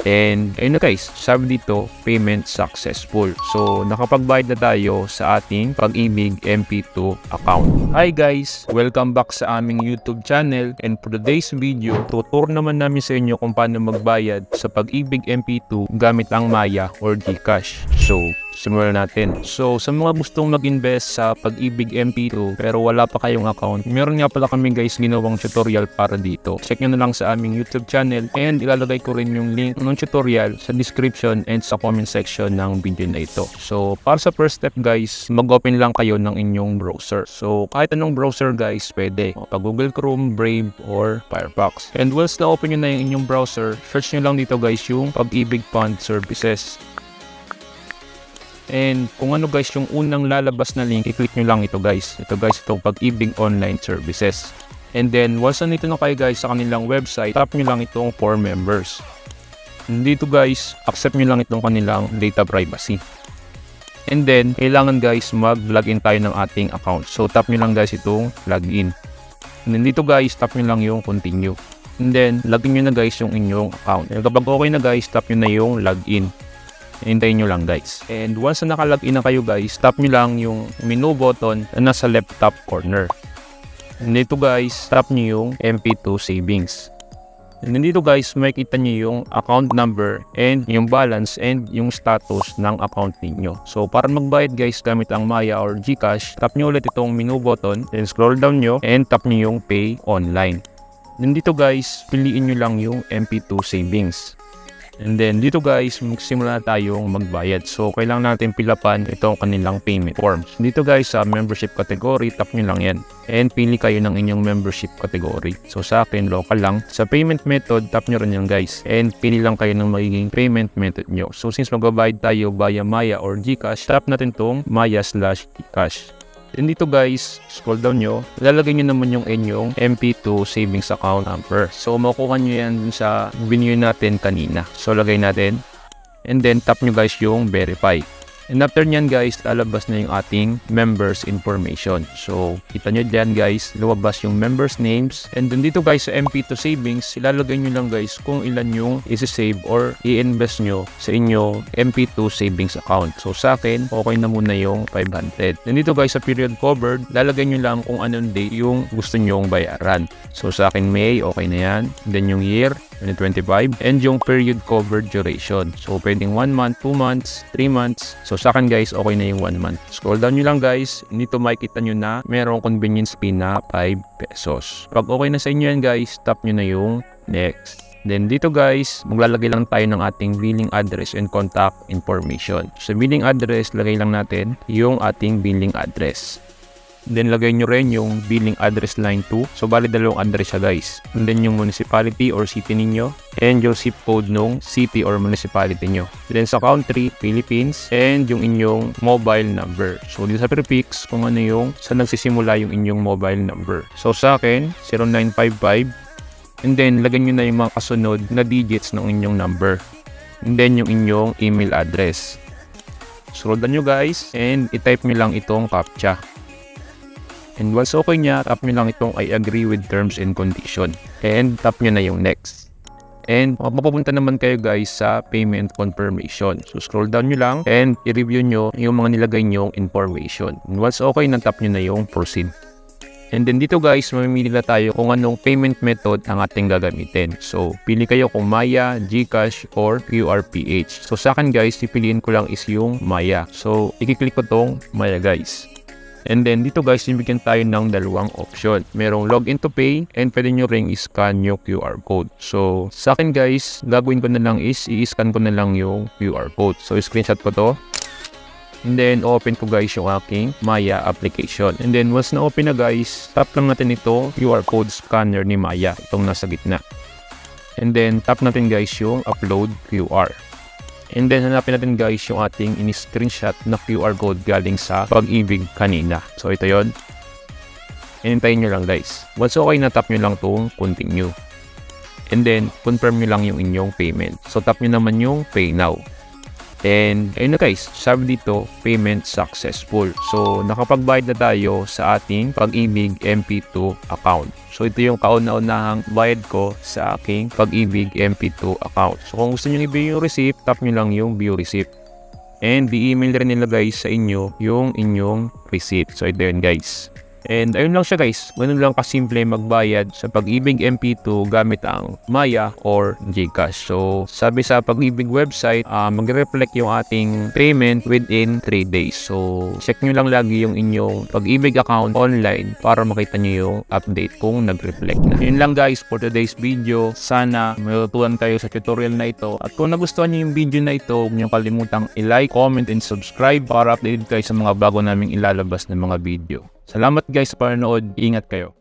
And ayun na guys, sabi dito, payment successful. So nakapagbayad na tayo sa ating Pag-ibig MP2 account. Hi guys! Welcome back sa aming YouTube channel, and for today's video, tutur naman namin sa inyo kung paano magbayad sa Pag-ibig MP2 gamit ang Maya or GCash. So simulan natin. So sa mga gustong mag-invest sa Pag-ibig MP2 pero wala pa kayong account, meron nga pala kami guys ginawang tutorial para dito. Check nyo na lang sa aming YouTube channel, and ilalagay ko rin yung link ng tutorial sa description and sa comment section ng video na ito. So para sa first step guys, mag-open lang kayo ng inyong browser. So kahit anong browser guys pwede, pag Google Chrome, Brave, or Firefox. And once na-open nyo na yung inyong browser, search nyo lang dito guys yung Pag-ibig Fund Services. And kung ano guys yung unang lalabas na link, i-click nyo lang ito guys. Ito guys, itong Pag-ibig Online Services. And then once nandito na kayo guys sa kanilang website, tap nyo lang itong for members. And dito guys, accept nyo lang itong kanilang data privacy. And then kailangan guys mag-login tayo ng ating account. So tap nyo lang guys itong login. And then dito guys, tap nyo lang yung continue. And then login nyo na guys yung inyong account. And kapag okay na guys, tap nyo na yung login. Hintayin nyo lang guys. And once na nakalogin na kayo guys, tap nyo lang yung menu button na nasa left top corner. And dito guys, tap nyo yung MP2 savings. And dito guys, makikita nyo yung account number and yung balance and yung status ng account ninyo. So para magbayad guys gamit ang Maya or GCash, tap nyo ulit itong menu button, then scroll down nyo and tap nyo yung pay online. Then dito guys, piliin nyo lang yung MP2 savings. And then dito guys, magsimula na tayong magbayad. So kailangan natin pilapan itong kanilang payment forms. Dito guys sa membership category, tap nyo lang yan. And pili kayo ng inyong membership category. So sa akin, local lang. Sa payment method, tap nyo rin yan guys. And pili lang kayo ng magiging payment method nyo. So since magbabayad tayo via Maya or GCash, tap natin tong Maya/GCash. Then dito guys, scroll down nyo, lalagay nyo naman yung inyong MP2 savings account number. So makukuha nyo yan sa binigay natin kanina. So lagay natin, and then tap nyo guys yung verify. And after nyan guys, lalabas na yung ating members information. So kita nyo dyan guys, lumabas yung members names. And then dito guys sa MP2 savings, ilalagay nyo lang guys kung ilan yung isi-save or i-invest nyo sa inyo MP2 savings account. So sa akin, okay na muna yung 500. Then dito guys sa period covered, lalagay nyo lang kung anong date yung gusto nyong bayaran. So sa akin May, okay na yan. And then yung year, 2025, and yung period covered duration. So pwedeng 1 month, 2 months, 3 months. So sa akin guys, okay na yung 1 month. Scroll down nyo lang guys, dito makikita nyo na merong convenience fee na 5 pesos. Pag okay na sa inyo yan guys, tap nyo na yung next. Then dito guys, maglalagay lang tayo ng ating billing address and contact information. Sa billing address, lagay lang natin yung ating billing address. Then lagay nyo rin yung billing address line 2. So bali dalawang address siya guys. And then yung municipality or city ninyo, and yung zip code nung city or municipality nyo. Then sa country, Philippines, and yung inyong mobile number. So dito sa prefix, kung ano yung saan nagsisimula yung inyong mobile number. So sa akin, 0955. And then lagay nyo na yung mga kasunod na digits ng inyong number. And then yung inyong email address. Scroll down nyo guys, and i-type nyo lang itong CAPTCHA. And once okay niya, tap nyo lang itong I agree with terms and condition. And tap nyo na yung next. And mapupunta naman kayo guys sa payment confirmation. So scroll down nyo lang and i-review nyo yung mga nilagay nyong information. And once okay, tap nyo na yung proceed. And then dito guys, mamimili na tayo kung anong payment method ang ating gagamitin. So pili kayo kung Maya, GCash, or QRPH. So sa akin guys, pipiliin ko lang is yung Maya. So i-click ko tong Maya guys. And then dito guys, bibigyan tayo ng dalawang option. Merong login to pay, and pwede nyo ring i-scan yung QR code. So sa akin guys, gagawin ko na lang is i-scan ko na lang yung QR code. So screenshot ko to. And then open ko guys yung aking Maya application. And then once na open na guys, tap lang natin ito QR code scanner ni Maya, itong nasa gitna. And then tap natin guys yung upload QR. And then hanapin natin guys yung ating in-screenshot na QR code galing sa Pag-ibig kanina. So ito yon. Hintayin nyo lang guys. Once okay na, tap nyo lang itong continue. And then confirm nyo lang yung inyong payment. So tap nyo naman yung pay now. And ayun na guys, sabi dito, payment successful. So nakapagbayad na tayo sa ating Pag-ibig MP2 account. So ito yung kauna-unahang bayad ko sa aking Pag-ibig MP2 account. So kung gusto nyo i-view yung receipt, tap nyo lang yung view receipt. And i-email rin nila guys sa inyo yung inyong receipt. So ito yun guys. And ayun lang siya guys, ganun lang kasimple magbayad sa Pag-ibig MP2 gamit ang Maya or GCash. So sabi sa Pag-ibig website, magre-reflect yung ating payment within 3 days. So check nyo lang lagi yung inyong Pag-ibig account online para makita nyo yung update kung nag-reflect na. Yun lang guys for today's video. Sana matutunan kayo sa tutorial na ito. At kung nagustuhan nyo yung video na ito, huwag nyo kalimutang i-like, comment, and subscribe para updated kayo sa mga bago naming ilalabas na mga video. Salamat guys sa panonood. Ingat kayo.